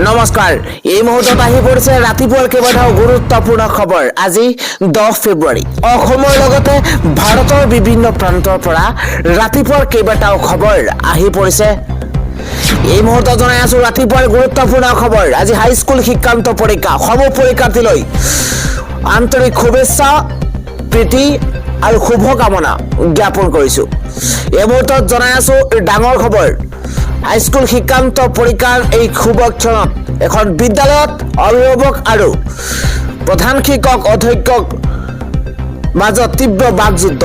নমস্কাৰ এই মুহূৰ্তত আহি পৰিছে ৰাতিপুৱাৰ কেইবাটাও গুৰুত্বপূৰ্ণ খবৰ আজি 10 ফেব্ৰুৱাৰী অসমৰ লগতে ভাৰতৰ বিভিন্ন প্ৰান্তৰ পৰা ৰাতিপুৱাৰ কেইবাটাও খবৰ আহি পৰিছে এই মুহূৰ্তত জনাই আছো ৰাতিপুৱাৰ গুৰুত্বপূৰ্ণ খবৰ আজি হাইস্কুল শিক্ষান্ত পৰীক্ষা সম পৰীক্ষাৰ্থীলৈ আন্তৰিক শুভেচ্ছা প্ৰীতি আৰু শুভকামনা জ্ঞাপন কৰিছো এই মুহূৰ্তত জনাই আছো ডাঙৰ খবৰ হাইস্কুল শিক্ষান্ত পৰীক্ষাৰ এই শুভ ক্ষণত এখন বিদ্যালয়ত অভিভাৱক আৰু প্ৰধান শিক্ষক অধ্যক্ষক মাজত তীব্ৰ বাকযুদ্ধ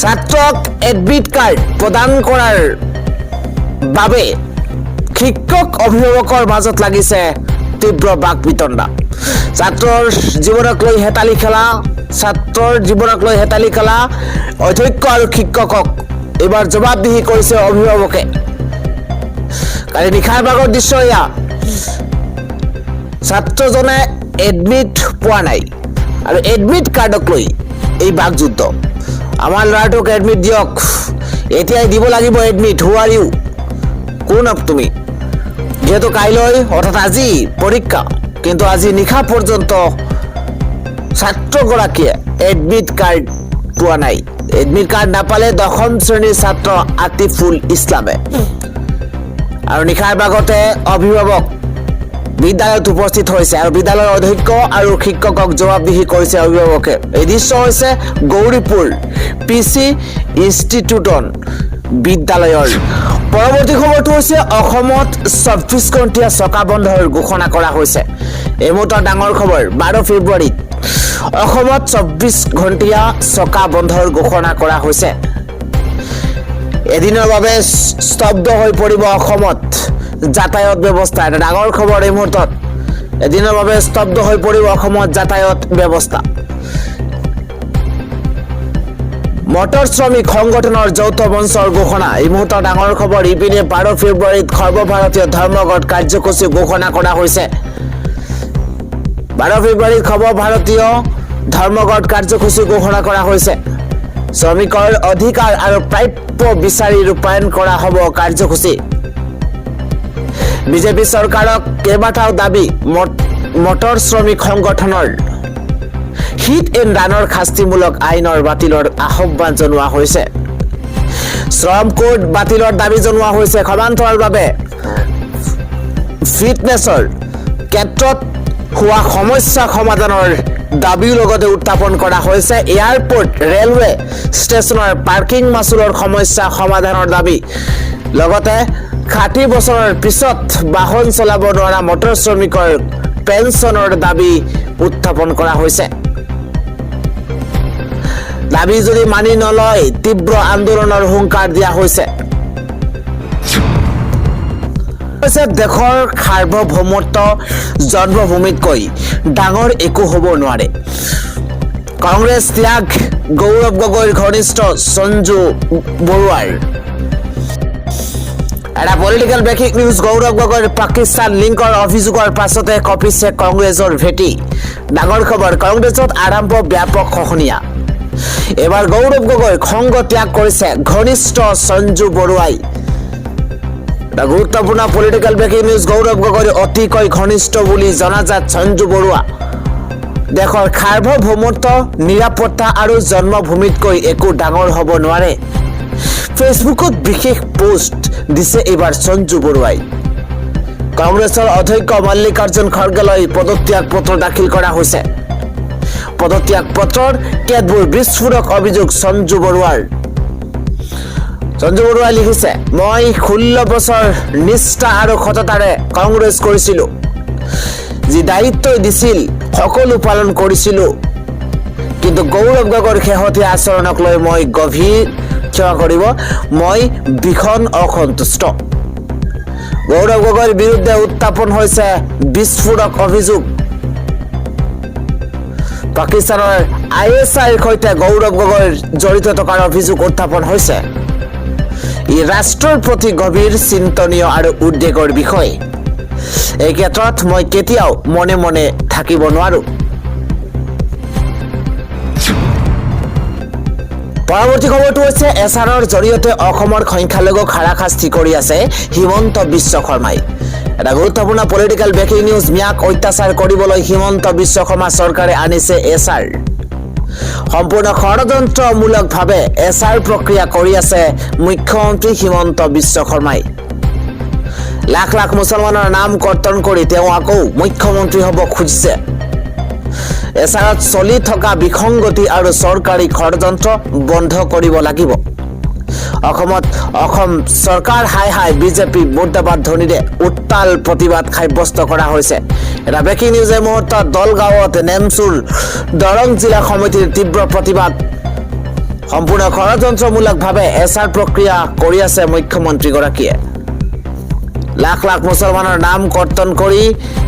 ছাত্ৰক এডমিট কাৰ্ড প্ৰদান কৰাৰ বাবে শিক্ষক অভিভাৱকৰ মাজত লাগিছে তীব্ৰ বাক বিতণ্ডা ছাত্ৰৰ জীৱনক লৈ হেতালি খেলা অধ্যক্ষ আৰু শিক্ষকক এবাৰ জবাবদিহি কৰিছে অভিভাৱকে কালি নিশাৰ ভাগৰ দৃশ্য এয়া ছাত্ৰজনে এডমিট পোৱা নাই আৰু এডমিট কাৰ্ডক লৈ এই বাকযুদ্ধ আমাৰ ল'ৰাটোক এডমিট দিয়ক এতিয়াই দিব লাগিব এডমিট হু আৰ ইউ কোন তুমি যেহেতু কাইলৈ অৰ্থাৎ আজি পৰীক্ষা কিন্তু আজি নিশা পৰ্যন্ত ছাত্ৰগৰাকীয়ে এডমিট কাৰ্ড পোৱা নাই এডমিট কাৰ্ড নাপালে 10ম শ্ৰেণীৰ ছাত্ৰ আতিফুল ইছলামে আৰু নিশাৰ ভাগতে অভিভাৱক বিদ্যালয়ত উপস্থিত হৈছে আৰু বিদ্যালয়ৰ অধ্যক্ষ আৰু শিক্ষকক জবাবদিহি কৰিছে অভিভাৱকে এই দৃশ্য হৈছে গৌৰীপুৰ পিচি ইনষ্টিটিউটন বিদ্যালয়ৰ পৰৱৰ্তী খবৰটো হৈছে অসমত 24 ঘণ্টীয়া চকা বন্ধৰ ঘোষণা কৰা হৈছে এই মুহূৰ্তৰ ডাঙৰ খবৰ 12 ফেব্ৰুৱাৰীত অসমত 24 ঘণ্টীয়া চকা বন্ধৰ ঘোষণা কৰা হৈছে এদিনৰ বাবে স্তব্ধ হৈ পৰিব অসমত যাতায়াত ব্যৱস্থা এটা ডাঙৰ খবৰ এই মুহূৰ্তত এদিনৰ বাবে স্তব্ধ হৈ পৰিব অসমত যাতায়াত ব্যৱস্থা মটৰ শ্ৰমিক সংগঠনৰ যৌথ মঞ্চৰ ঘোষণা এই মুহূৰ্তৰ ডাঙৰ খবৰ ইপিনে 12 ফেব্ৰুৱাৰীত সৰ্বভাৰতীয় ধৰ্মঘট কাৰ্যসূচী ঘোষণা কৰা হৈছে 12 ফেব্ৰুৱাৰীত সৰ্বভাৰতীয় ধৰ্মঘট কাৰ্যসূচী ঘোষণা কৰা হৈছে শ্ৰমিকৰ অধিকাৰ আৰু প্ৰাপ্য বিচাৰি ৰূপায়ণ কৰা হ'ব কাৰ্যসূচী বিজেপি চৰকাৰক কেইবাটাও দাবী মটৰ শ্ৰমিক সংগঠনৰ হিট এণ্ড ৰানৰ শাস্তিমূলক আইনৰ বাতিলৰ আহ্বান জনোৱা হৈছে শ্ৰম কোড বাতিলৰ দাবী জনোৱা হৈছে সমান্তৰালভাৱে ফিটনেছৰ ক্ষেত্ৰত হোৱা সমস্যা সমাধানৰ দাবীৰ লগতে উত্থাপন কৰা হৈছে এয়াৰপোৰ্ট ৰেলৱে ষ্টেচনৰ পাৰ্কিং মাচুলৰ সমস্যা সমাধানৰ দাবী লগতে 60 বছৰৰ পিছত বাহন চলাব নোৱাৰা মটৰ শ্ৰমিকৰ পেঞ্চনৰ দাবী উত্থাপন কৰা হৈছে দাবী যদি মানি নলয় তীব্ৰ আন্দোলনৰ হুংকাৰ দিয়া হৈছে দেশৰ সাৰ্বভৌমত্ব জন্মভূমিতকৈ ডাঙৰ একো হ'ব নোৱাৰে কংগ্ৰেছ ত্যাগ গৌৰৱ গগৈৰ ঘনিষ্ঠ সঞ্জু বৰুৱাৰ এটা পলিটিকেল ব্ৰেকিং নিউজ গৌৰৱ গগৈৰ পাকিস্তান লিংকৰ অভিযোগৰ পাছতে কঁপিছে কংগ্ৰেছৰ ভেটি ডাঙৰ খবৰ কংগ্ৰেছত আৰম্ভ ব্যাপক খহনীয়া এবাৰ গৌৰৱ গগৈ সংগ ত্যাগ কৰিছে ঘনিষ্ঠ সঞ্জু বৰুৱাই এটা গুৰুত্বপূৰ্ণ পলিটিকেল ব্ৰেকিং নিউজ গৌৰৱ গগৈৰ অতিকৈ ঘনিষ্ঠ বুলি জনাজাত সঞ্জু বৰুৱা দেশৰ সাৰ্বভৌমত্ব নিৰাপত্তা আৰু জন্মভূমিতকৈ একো ডাঙৰ হ'ব নোৱাৰে ফেচবুকত বিশেষ পোষ্ট দিছে এইবাৰ সঞ্জু বৰুৱাই কংগ্ৰেছৰ অধ্যক্ষ মল্লিকাৰ্জুন খৰ্গেলৈ পদত্যাগ পত্ৰ দাখিল কৰা হৈছে পদত্যাগ পত্ৰৰ কেতবোৰ বিস্ফোৰক অভিযোগ সঞ্জু বৰুৱাই লিখিছে মই 16 বছৰ নিষ্ঠা আৰু সততাৰে কংগ্ৰেছ কৰিছিলো যি দায়িত্ব দিছিল সকলো পালন কৰিছিলো কিন্তু গৌৰৱ গগৈৰ শেহতীয়া আচৰণক লৈ মই গভীৰ ক্ষমা কৰিব মই ভীষণ অসন্তুষ্ট গৌৰৱ গগৈৰ বিৰুদ্ধে উত্থাপন হৈছে বিস্ফোৰক অভিযোগ পাকিস্তানৰ ISIৰ সৈতে গৌৰৱ গগৈৰ জড়িত থকাৰ অভিযোগ উত্থাপন হৈছে ই ৰাষ্ট্ৰৰ প্ৰতি গভীৰ চিন্তনীয় আৰু উদ্বেগৰ বিষয় এই ক্ষেত্ৰত মই কেতিয়াও মনে মনে থাকিব নোৱাৰো পৰৱৰ্তী খবৰটো হৈছে এছআৰৰ জৰিয়তে অসমৰ সংখ্যালঘুক হাৰাশাস্তি কৰি আছে হিমন্ত বিশ্ব শৰ্মাই এটা গুৰুত্বপূৰ্ণ পলিটিকেল ব্ৰেকিং নিউজ। ম্যাক অত্যাচাৰ কৰিবলৈ হিমন্ত বিশ্ব শৰ্মা চৰকাৰে আনিছে এছআৰ। সম্পূৰ্ণ ষড়যন্ত্ৰমূলকভাৱে এছআৰ প্ৰক্ৰিয়া কৰি আছে মুখ্যমন্ত্ৰী হিমন্ত বিশ্ব শৰ্মাই। লাখ লাখ মুছলমানৰ নাম কৰ্তন কৰি তেওঁ আকৌ মুখ্যমন্ত্ৰী হ'ব খুজিছে। এছআৰত চলি থকা বিসংগতি আৰু চৰকাৰী ষড়যন্ত্ৰ বন্ধ কৰিব লাগিব। অসম চৰকাৰ হাই হাই বিজেপি মুৰ্দাবাদ ধ্বনিৰে উত্তাল প্ৰতিবাদ সাব্যস্ত কৰা হৈছে। এটা ব্ৰেকিং নিউজ এই মুহূৰ্তত দলগাঁৱত নেমচুৰ দৰং জিলা সমিতিৰ তীব্ৰ প্ৰতিবাদ। সম্পূৰ্ণ ষড়যন্ত্ৰমূলকভাৱে এছআৰ প্ৰক্ৰিয়া কৰি আছে মুখ্যমন্ত্ৰীগৰাকীয়ে। লাখ লাখ মুছলমানৰ নাম কৰ্তন কৰি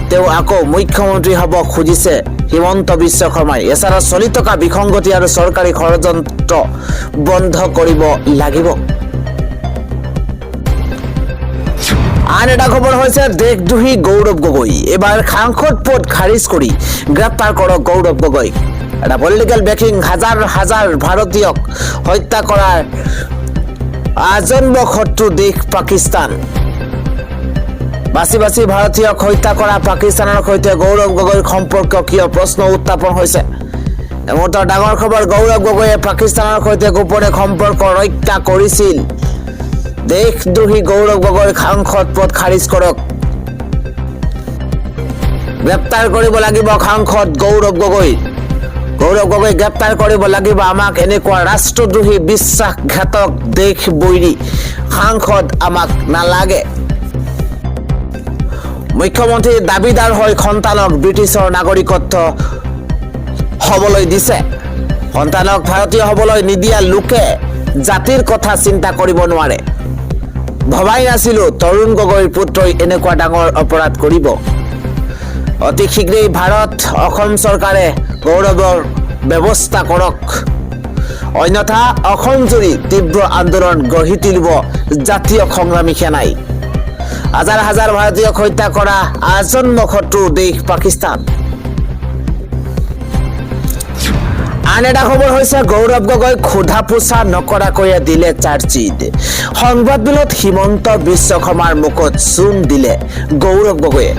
তেওঁ আকৌ মুখ্যমন্ত্ৰী হ'ব খুজিছে হিমন্ত বিশ্ব শৰ্মাই। এছআৰত চলি থকা বিসংগতি আৰু চৰকাৰী ষড়যন্ত্ৰ বন্ধ কৰিব লাগিব। আন এটা খবৰ হৈছে দেশদ্ৰোহী গৌৰৱ গগৈ। এবাৰ সাংসদ পদ খাৰিজ কৰি গ্ৰেপ্তাৰ কৰক গৌৰৱ গগৈ। এটা পলিটিকেল ব্ৰেকিং। হাজাৰ হাজাৰ ভাৰতীয়ক হত্যা কৰাৰ আজন্ম শত্ৰু দেশ পাকিস্তান। বাছি বাছি ভাৰতীয়ক হত্যা কৰা পাকিস্তানৰ সৈতে গৌৰৱ গগৈৰ সম্পৰ্ক কিয় প্ৰশ্ন উত্থাপন হৈছে। এমুহূৰ্তৰ ডাঙৰ খবৰ। গৌৰৱ গগৈয়ে পাকিস্তানৰ সৈতে গোপনে সম্পৰ্ক ৰক্ষা কৰিছিল। দেশদ্ৰোহী গৌৰৱ গগৈৰ সাংসদ পদ খাৰিজ কৰক। গ্ৰেপ্তাৰ কৰিব লাগিব সাংসদ গৌৰৱ গগৈ। গৌৰৱ গগৈ গ্ৰেপ্তাৰ কৰিব লাগিব। আমাক এনেকুৱা ৰাষ্ট্ৰদ্ৰোহী বিশ্বাসঘাতক দেশ বৈৰী সাংসদ আমাক নালাগে। মুখ্যমন্ত্ৰীৰ দাবীদাৰ হৈ সন্তানক ব্ৰিটিছৰ নাগৰিকত্ব হ'বলৈ দিছে। সন্তানক ভাৰতীয় হ'বলৈ নিদিয়া লোকে জাতিৰ কথা চিন্তা কৰিব নোৱাৰে। ভবাই নাছিলো তৰুণ গগৈৰ পুত্ৰই এনেকুৱা ডাঙৰ অপৰাধ কৰিব। অতি শীঘ্ৰেই অসম চৰকাৰে গৌৰৱৰ ব্যৱস্থা কৰক, অন্যথা অসম জুৰি তীব্ৰ আন্দোলন গঢ়ি তুলিব জাতীয় সংগ্ৰামী সেনাই। হাজাৰ হাজাৰ ভাৰতীয়ক হত্যা কৰা আজন্ম শত্ৰু দেশ পাকিস্তান। আন এটা খবৰ হৈছে গৌৰৱ গগৈক সোধা পোছা নকৰাকৈয়ে দিলে চাৰ্জশ্বিট। সংবাদমেলত হিমন্ত বিশ্ব শৰ্মাৰ মুখত চূণ দিলে গৌৰৱ গগৈয়ে।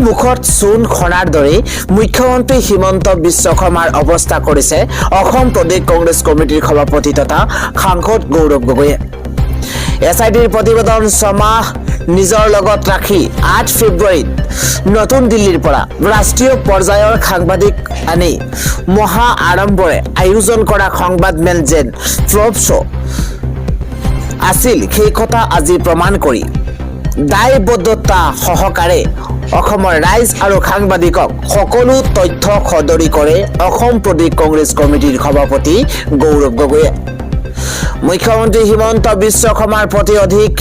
মুখত চূণ সনাৰ দৰে মুখ্যমন্ত্ৰী হিমন্ত বিশ্ব শৰ্মাৰ অৱস্থা কৰিছে অসম প্ৰদেশ কংগ্ৰেছ কমিটিৰ সভাপতি তথা সাংসদ গৌৰৱ গগৈয়ে। এছআইটিৰ প্ৰতিবেদন ছমাহ নিজৰ লগত ৰাখি 8 ফেব্ৰুৱাৰীত নতুন দিল্লীৰ পৰা ৰাষ্ট্ৰীয় পৰ্যায়ৰ সাংবাদিক আনি মহা আড়ম্বৰে আয়োজন কৰা সংবাদমেল যেন ট্ৰপ শ্ব' আছিল সেই কথা আজি প্ৰমাণ কৰি দায়বদ্ধতা সহকাৰে অসমৰ ৰাইজ আৰু সাংবাদিকক সকলো তথ্য সদৰি কৰে অসম প্ৰদেশ কংগ্ৰেছ কমিটিৰ সভাপতি গৌৰৱ গগৈয়ে। মুখ্যমন্ত্ৰী হিমন্ত বিশ্ব শৰ্মাৰ প্ৰতি অধিক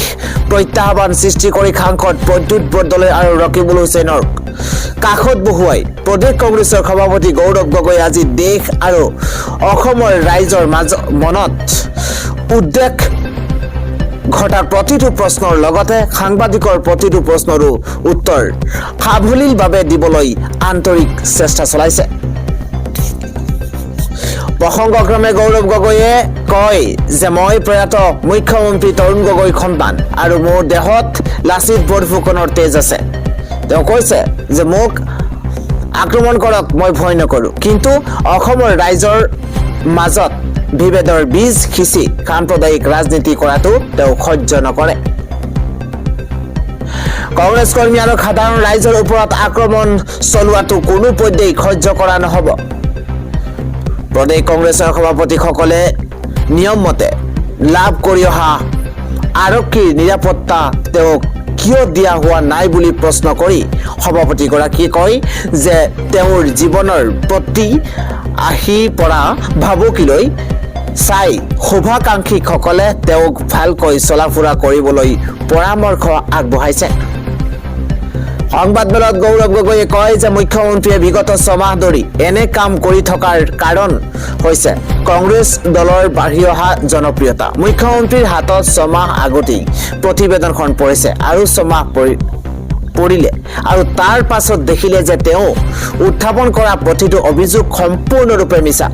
প্ৰত্যাহ্বান সৃষ্টি কৰি সাংসদ প্ৰদ্যুৎ বৰদলৈ আৰু ৰকিবুল হুছেইনক কাষত বহুৱাই প্ৰদেশ কংগ্ৰেছৰ সভাপতি গৌৰৱ গগৈ আজি দেশ আৰু অসমৰ ৰাইজৰ মনত উদ্বেগ ঘটা প্ৰতিটো প্ৰশ্নৰ লগতে সাংবাদিকৰ প্ৰতিটো প্ৰশ্নৰো উত্তৰ সাৱলীলভাৱে দিবলৈ আন্তৰিক চেষ্টা চলাইছে। প্ৰসংগক্ৰমে গৌৰৱ গগৈয়ে কয় যে মই প্ৰয়াত মুখ্যমন্ত্ৰী তৰুণ গগৈৰ সন্তান আৰু মোৰ দেহত লাচিত বৰফুকনৰ তেজ আছে। তেওঁ কৈছে যে মোক আক্ৰমণ কৰক, মই ভয় নকৰোঁ, কিন্তু অসমৰ ৰাইজৰ মাজত বিভেদৰ বীজ সিঁচি সাম্প্ৰদায়িক ৰাজনীতি কৰাটো তেওঁ সহ্য নকৰে। কংগ্ৰেছ কৰ্মী আৰু সাধাৰণ ৰাইজৰ ওপৰত আক্ৰমণ চলোৱাটো কোনো পধ্যেই সহ্য কৰা নহ'ব। প্ৰদেশ কংগ্ৰেছৰ সভাপতিসকলে নিয়ম মতে লাভ কৰি অহা আৰক্ষীৰ নিৰাপত্তা তেওঁক কিয় দিয়া হোৱা নাই বুলি প্ৰশ্ন কৰি সভাপতিগৰাকীয়ে কয় যে তেওঁৰ জীৱনৰ প্ৰতি আহি পৰা ভাবুকিলৈ চাই শুভাকাংক্ষীসকলে তেওঁক ভালকৈ চলা ফুৰা কৰিবলৈ পৰামৰ্শ আগবঢ়াইছে। সংবাদমেলত গৌৰৱ গগৈয়ে কয় যে মুখ্যমন্ত্ৰীয়ে বিগত 6 মাহ ধৰি এনে কাম কৰি থকাৰ কাৰণ হৈছে কংগ্ৰেছ দলৰ বাঢ়ি অহা জনপ্ৰিয়তা। মুখ্যমন্ত্ৰীৰ হাতত 6 মাহ আগতেই প্ৰতিবেদনখন পৰিছে আৰু 6 মাহ পৰিলে আৰু তাৰ পাছত দেখিলে যে তেওঁ উত্থাপন কৰা প্ৰতিটো অভিযোগ সম্পূৰ্ণৰূপে মিছা।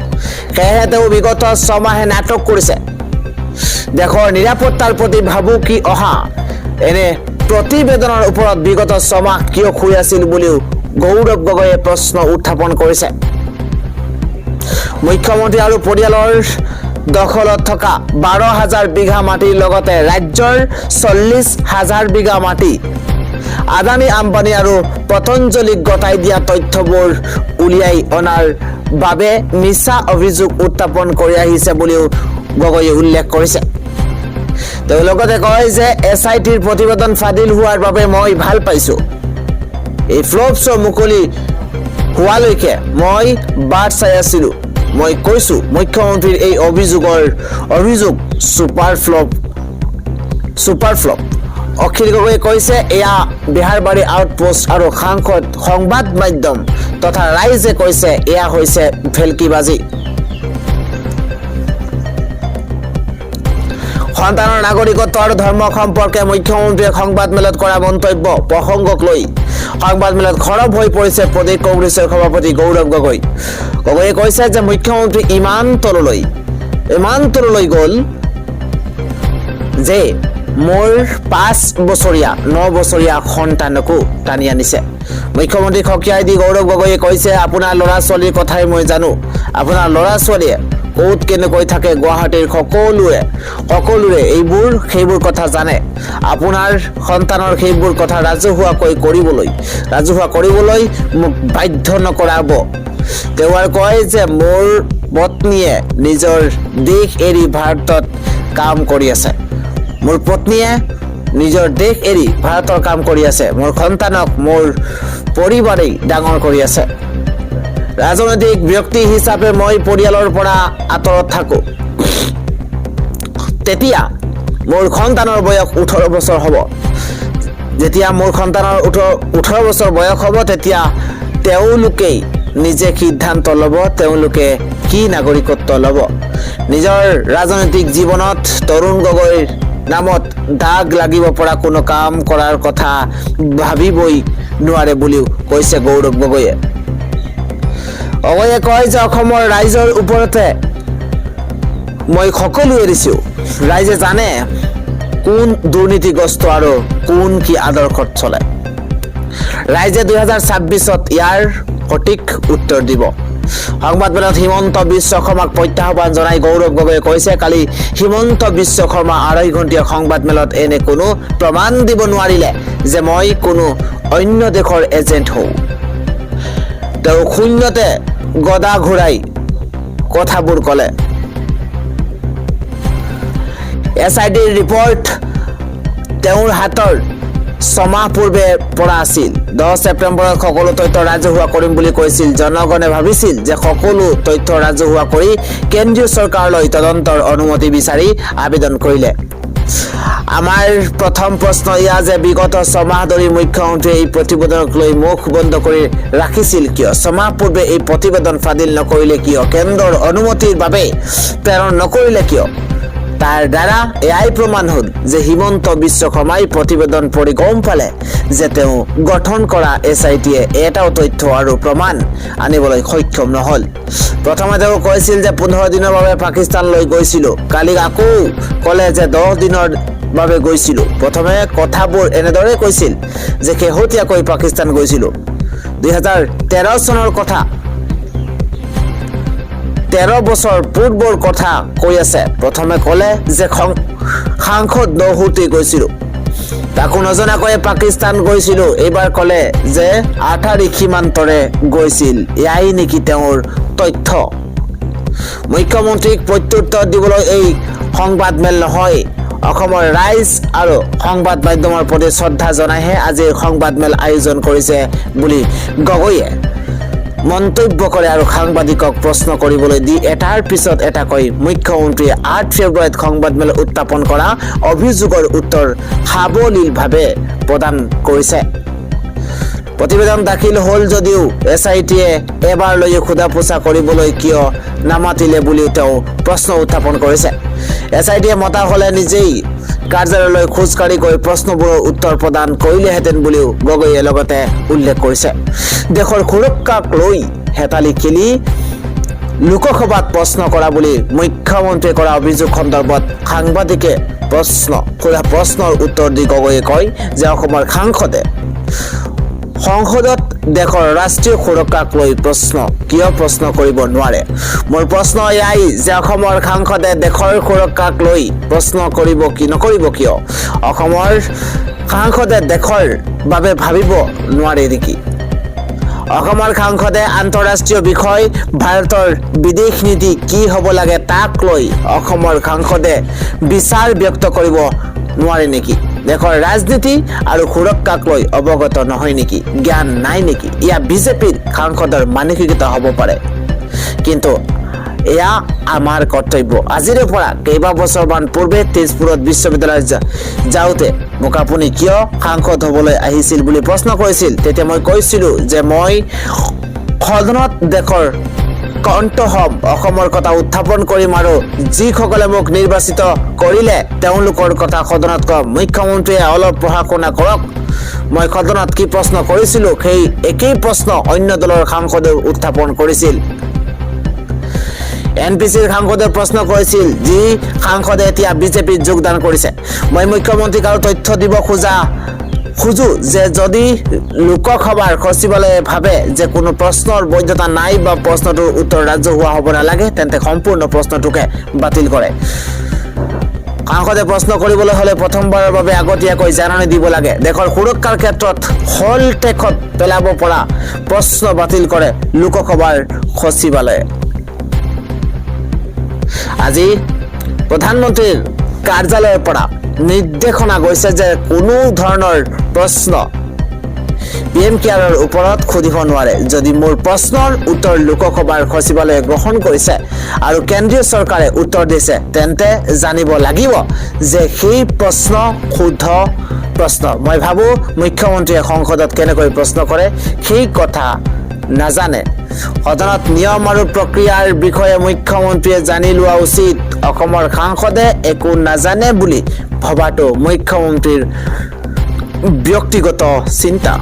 সেয়েহে তেওঁ বিগত 6 মাহে নাটক কৰিছে। দেশৰ নিৰাপত্তাৰ প্ৰতি ভাবুকি অহা এনে প্ৰতিবেদনৰ ওপৰত বিগত 6 মাহ কিয় শুই আছিল বুলিও গৌৰৱ গগৈয়ে প্ৰশ্ন উত্থাপন কৰিছে। মুখ্যমন্ত্ৰী আৰু পৰিয়ালৰ দখলত থকা 12,000 বিঘা মাটিৰ লগতে ৰাজ্যৰ 40,000 বিঘা মাটি আদানী আম্বানী আৰু পতঞ্জলীক গতাই দিয়া তথ্যবোৰ উলিয়াই অনাৰ বাবে মিছা অভিযোগ উত্থাপন কৰি আহিছে বুলিও গগৈয়ে উল্লেখ কৰিছে। তেওঁ লগতে কয় যে SITৰ প্ৰতিবেদন ফাদিল হোৱাৰ বাবে মই ভাল পাইছো। এই ফ্লপ শ্ব' মুকলি হোৱালৈকে মই বাট চাই আছিলো। মই কৈছো মুখ্যমন্ত্ৰীৰ এই অভিযোগ ছুপাৰ ফ্লপ। অখিল গগৈয়ে কৈছে এয়া বিহাৰবাৰী আউটপোষ্ট আৰু সংবাদ মাধ্যম তথা ৰাইজে কৈছে এয়া হৈছে ভেলকিবাজি। সন্তানৰ নাগৰিকত্ব আৰু ধৰ্ম সম্পৰ্কে মুখ্যমন্ত্ৰীয়ে সংবাদমেলত কৰা মন্তব্য প্ৰসংগক লৈ সংবাদমেলত সৰব হৈ পৰিছে প্ৰদেশ কংগ্ৰেছৰ সভাপতি গৌৰৱ গগৈ। গগৈয়ে কৈছে যে মুখ্যমন্ত্ৰী ইমান তললৈ গ'ল যে মোৰ 5 বছৰীয়া 9 বছৰীয়া সন্তানকো টানি আনিছে। মুখ্যমন্ত্ৰীক সকীয়াই দি গৌৰৱ গগৈয়ে কৈছে আপোনাৰ ল'ৰা ছোৱালীৰ কথাই মই জানো। আপোনাৰ ল'ৰা ছোৱালীয়ে ক'ত কেনেকৈ থাকে গুৱাহাটীৰ সকলোৰে সেইবোৰ কথা জানে। আপোনাৰ সন্তানৰ সেইবোৰ কথা ৰাজহুৱা কৰিবলৈ মোক বাধ্য নকৰাব। তেওঁ আৰু কয় যে মোৰ পত্নীয়ে নিজৰ দেশ এৰি ভাৰতত কাম কৰি আছে। মোৰ পত্নীয়ে নিজৰ দেশ এৰি ভাৰতৰ কাম কৰি আছে। মোৰ সন্তানক মোৰ পৰিবাৰেই ডাঙৰ কৰি আছে। ৰাজনৈতিক ব্যক্তি হিচাপে মই পৰিয়ালৰ পৰা আঁতৰত থাকো। তেতিয়া মোৰ সন্তানৰ বয়স 18 বছৰ হ'ব। যেতিয়া মোৰ সন্তানৰ 18 বছৰ বয়স হ'ব তেতিয়া তেওঁলোকেই নিজে সিদ্ধান্ত ল'ব তেওঁলোকে কি নাগৰিকত্ব ল'ব। নিজৰ ৰাজনৈতিক জীৱনত তৰুণ গগৈৰ নামত দাগ লাগিব পৰা কোনো কাম কৰাৰ কথা ভাবিবই নোৱাৰে বুলিও কৈছে গৌৰৱ গগৈয়ে। গগৈয়ে কয় যে অসমৰ ৰাইজৰ ওপৰতে মই সকলো এৰিছো। ৰাইজে জানে কোন দুৰ্নীতিগ্ৰস্ত আৰু কোন কি আদৰ্শত চলে। ৰাইজে 2026ত ইয়াৰ সঠিক উত্তৰ দিব। সংবাদমেলত হিমন্ত বিশ্ব শৰ্মাক প্ৰত্যাহ্বান জনাই গৌৰৱ গগৈয়ে কৈছে কালি হিমন্ত বিশ্ব শৰ্মা 2.5 ঘণ্টীয়া সংবাদমেলত এনে কোনো প্ৰমাণ দিব নোৱাৰিলে যে মই কোনো অন্য দেশৰ এজেণ্ট হওঁ। তেওঁ শূন্যতে গদা ঘূৰাই কথাবোৰ ক'লে। SITৰ ৰিপৰ্ট তেওঁৰ হাতৰ 6 মাহ পূৰ্বে পৰা আছিল। 10 ছেপ্টেম্বৰত সকলো তথ্য ৰাজহুৱা কৰিম বুলি কৈছিল। জনগণে ভাবিছিল যে সকলো তথ্য ৰাজহুৱা কৰি কেন্দ্ৰীয় চৰকাৰলৈ তদন্তৰ অনুমতি বিচাৰি আবেদন কৰিলে। আমাৰ প্ৰথম প্ৰশ্ন এয়া যে বিগত 6 মাহ ধৰি মুখ্যমন্ত্ৰীয়ে এই প্ৰতিবেদনক লৈ মুখ বন্ধ কৰি ৰাখিছিল কিয়? 6 মাহ পূৰ্বে এই প্ৰতিবেদন ফাদিল নকৰিলে কিয়? কেন্দ্ৰৰ অনুমতিৰ বাবে প্ৰেৰণ নকৰিলে কিয়? তাৰ দ্বাৰা এয়াই প্ৰমাণ হ'ল যে হিমন্ত বিশ্ব শৰ্মাই প্ৰতিবেদন পঢ়ি গম পালে যে তেওঁ গঠন কৰা SITয়ে এটাও তথ্য আৰু প্ৰমাণ আনিবলৈ সক্ষম নহ'ল। প্ৰথমে তেওঁ কৈছিল যে 15 দিনৰ বাবে পাকিস্তানলৈ গৈছিলো। কালি আকৌ ক'লে যে 10 দিনৰ বাবে গৈছিলো। প্ৰথমে কথাবোৰ এনেদৰে কৈছিল যে শেহতীয়াকৈ পাকিস্তান গৈছিলো। 2013 চনৰ কথা 13 বছৰ পূৰ্বৰ কথা কৈ আছে। প্ৰথমে ক'লে যে সাংসদ নহওঁতে গৈছিলো। তাকো নজনাকৈ পাকিস্তান গৈছিলো। এইবাৰ ক'লে যে 8 সীমান্তৰে গৈছিল। এয়াই নেকি তেওঁৰ তথ্য? মুখ্যমন্ত্ৰীক প্ৰত্যুত্তৰ দিবলৈ এই সংবাদমেল নহয়। অসমৰ ৰাইজ আৰু সংবাদ মাধ্যমৰ প্ৰতি শ্ৰদ্ধা জনাইহে আজিৰ সংবাদমেল আয়োজন কৰিছে বুলি গগৈয়ে মন্তব্য কৰে আৰু সাংবাদিকক প্ৰশ্ন কৰিবলৈ দি এটাৰ পিছত এটাকৈ মুখ্যমন্ত্ৰীয়ে 8 ফেব্ৰুৱাৰীত সংবাদমেল উত্থাপন কৰা অভিযোগৰ উত্তৰ সাৱলীলভাৱে প্ৰদান কৰিছে। প্ৰতিবেদন দাখিল হ'ল যদিও SITয়ে এবাৰলৈও সোধা পোছা কৰিবলৈ কিয় নামাতিলে বুলিও তেওঁ প্ৰশ্ন উত্থাপন কৰিছে। SITয়ে মতা হ'লে নিজেই কাৰ্যালয়লৈ খোজকাঢ়ি গৈ প্ৰশ্নবোৰৰ উত্তৰ প্ৰদান কৰিলেহেঁতেন বুলিও গগৈয়ে লগতে উল্লেখ কৰিছে। দেশৰ সুৰক্ষাক লৈ হেতালি খেলি লোকসভাত প্ৰশ্ন কৰা বুলি মুখ্যমন্ত্ৰীয়ে কৰা অভিযোগ সন্দৰ্ভত সাংবাদিকে প্ৰশ্নৰ উত্তৰ দি গগৈয়ে কয় যে অসমৰ সাংসদে সংসদত দেশৰ ৰাষ্ট্ৰীয় সুৰক্ষাক লৈ কিয় প্ৰশ্ন কৰিব নোৱাৰে। মোৰ প্ৰশ্ন এয়াই যে অসমৰ সাংসদে দেশৰ সুৰক্ষাক লৈ প্ৰশ্ন কৰিব কি নকৰিব কিয়? অসমৰ সাংসদে দেশৰ বাবে ভাবিব নোৱাৰে নেকি? অসমৰ সাংসদে আন্তঃৰাষ্ট্ৰীয় বিষয় ভাৰতৰ বিদেশ নীতি কি হ'ব লাগে তাক লৈ অসমৰ সাংসদে বিচাৰ ব্যক্ত কৰিব নোৱাৰে নেকি? দেশৰ ৰাজনীতি আৰু সুৰক্ষাক লৈ অৱগত নহয় নেকি? জ্ঞান নাই নেকি? ইয়া বিজেপিৰ সাংসদৰ মানসিকতা হ'ব পাৰে, কিন্তু এয়া আমাৰ কৰ্তব্য। আজিৰে পৰা কেইবা বছৰমান পূৰ্বে তেজপুৰত বিশ্ববিদ্যালয় যাওঁতে মোক আপুনি কিয় সাংসদ হ'বলৈ আহিছিল বুলি প্ৰশ্ন কৰিছিল। তেতিয়া মই কৈছিলোঁ যে মই সদনত দেশৰ কণ্ঠ হ'ম, অসমৰ কথা উত্থাপন কৰিম আৰু যিসকলে মোক নিৰ্বাচিত কৰিলে তেওঁলোকৰ কথা সদনত কম। মুখ্যমন্ত্ৰীয়ে অলপ পঢ়া শুনা কৰক। মই সদনত কি প্ৰশ্ন কৰিছিলোঁ সেই একেই প্ৰশ্ন অন্য দলৰ সাংসদেও উত্থাপন কৰিছিল। এনপিচিৰ সাংসদে প্ৰশ্ন কৰিছিল, যি সাংসদে এতিয়া বিজেপিত যোগদান কৰিছে। মই মুখ্যমন্ত্ৰীক আৰু তথ্য দিব খোজো যে যদি লোকসভাৰ সচিবালয়ে ভাবে যে কোনো প্ৰশ্নৰ বৈধতা নাই বা প্ৰশ্নটোৰ উত্তৰ ৰাজহুৱা হ'ব নালাগে, তেন্তে সম্পূৰ্ণ প্ৰশ্নটোকে বাতিল কৰে। সাংসদে প্ৰশ্ন কৰিবলৈ হ'লে প্ৰথমবাৰৰ বাবে আগতীয়াকৈ জাননী দিব লাগে। দেশৰ সুৰক্ষাৰ ক্ষেত্ৰত হলটেকত পেলাব পৰা প্ৰশ্ন বাতিল কৰে লোকসভাৰ সচিবালয়ে। আজি প্ৰধানমন্ত্ৰীৰ কাৰ্যালয়ৰ পৰা নিৰ্দেশনা গৈছে যে কোনো ধৰণৰ প্ৰশ্ন PM কেয়াৰৰ ওপৰত সুধিব নোৱাৰে। যদি মোৰ প্ৰশ্নৰ উত্তৰ লোকসভাৰ সচিবালয়ে গ্ৰহণ কৰিছে আৰু কেন্দ্ৰীয় চৰকাৰে উত্তৰ দিছে, তেন্তে জানিব লাগিব যে সেই প্ৰশ্ন শুদ্ধ প্ৰশ্ন। মই ভাবোঁ মুখ্যমন্ত্ৰীয়ে সংসদত কেনেকৈ প্ৰশ্ন কৰে সেই কথা নাজানে। সদনত নিয়ম আৰু প্ৰক্ৰিয়াৰ বিষয়ে মুখ্যমন্ত্ৰীয়ে জানি লোৱা উচিত। অসমৰ সাংসদে একো নাজানে বুলি ভবাটো মুখ্যমন্ত্ৰীৰ ব্যক্তিগত চিন্তা।